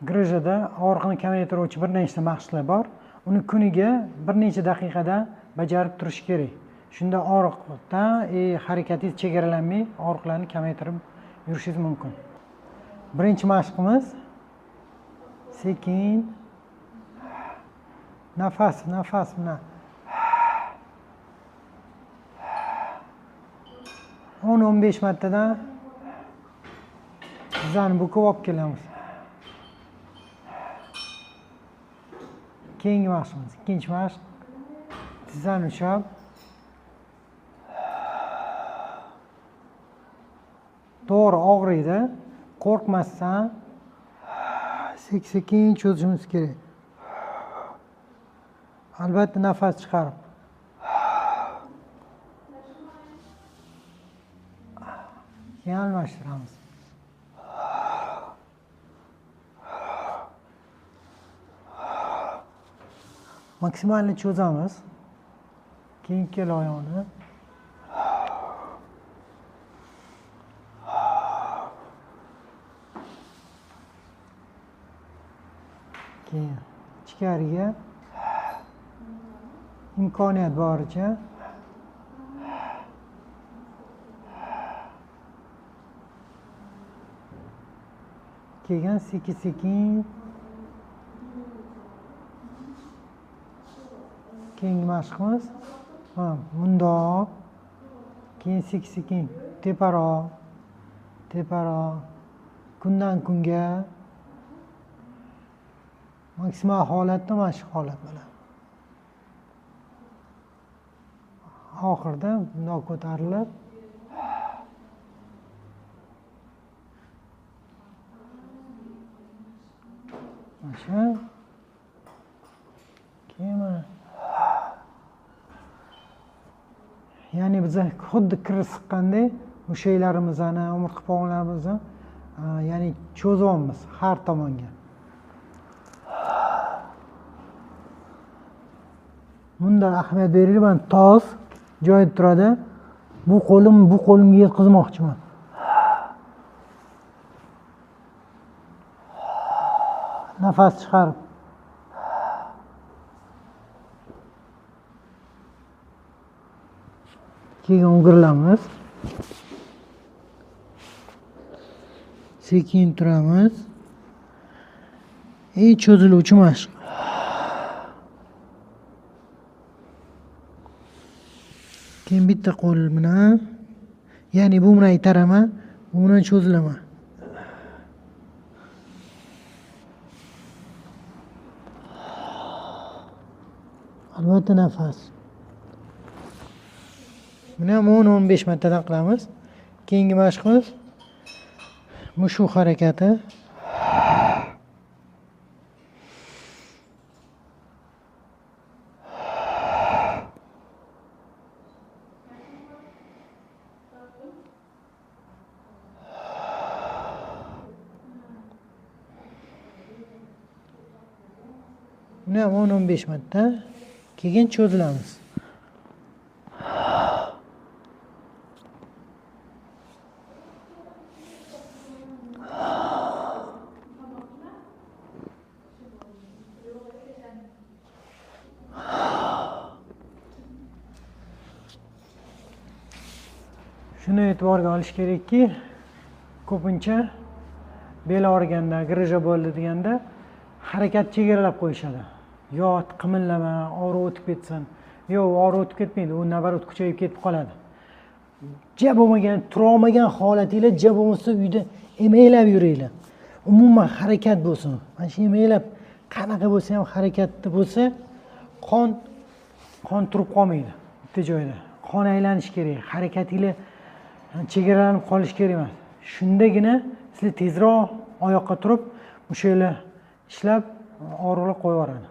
Grijada og'riqni kamaytiruvchi bir nechta mashqlar bor. Uni kuniga bir necha daqiqada bajarib turish kerak. Shunda og'riqdan harakatingiz chegaralanmay og'riqlarni kamaytirib yurishingiz mumkin. Birinchi mashqimiz sekin nafas bilan 10-15 martadan tizzani bukib olib kelamiz. Keyingi mashqimiz, ikkinchi mashq. Tizzani ushlab to'g'ri og'riydi. Qo'rqmasdan sekin cho'zishimiz kerak. Albatta nafas chiqarib. Keyin almashtiramiz. Maksimalni cho'zamiz. Keyin kel oyoqni. Keyin ichkariga imkoniyat boricha keyin sekin keyingi mashqimiz bundoq, keyin sekin teparoq kundan kunga maksimal holatda mana shu holat bilan oxirida bundoq ko'tarilib mana shu keyin ya'ni biz xuddi kir siqqanday mushaklarimizni, umurtqa pog'onlarimizni ya'ni cho'zyapmiz har tomonga. Bunda ahamiyat berilgan tos joyida turadi. Bu qo'limga yetkazmoqchiman. Nafas chiqarib. Keyin o'girlamiz. Sekin turamiz. Cho'ziluvchi mashq. Keyin bitta qo'l bilan, ya'ni bu bilan itaraman, bu bilan cho'zilaman. Albatta nafas. Buni ham 10-15 martadan qilamiz. Keyingi mashqimiz mushuk harakati. Buni ham 10-15 marta. Keyin cho'zilamiz. Shuni e'tiborga olish kerakki, ko'pincha bel og'riganda, grija bo'ldi deganda harakat chegaralab qo'yishadi. Yot, qimillama, og'riq o'tib ketsin. Yo'q, og'riq o'tib ketmaydi, u nabarat kuchayib ketib qoladi. Ja bo'lmagan, tura olmagan holatinglar ja bo'lmasa uyda emaklab yuringlar. Umuman harakat bo'lsin. Mana shu emaklab qanaqa bo'lsa ham harakatda bo'lsa, qon turib qolmaydi bitta joyda. Qon aylanishi kerak. Harakatinglar chegaralanib qolish kerak emas. Shundagina sizlar tezroq oyoqqa turib, o'shalar ishlab og'riqlar qo'yib yuboradi.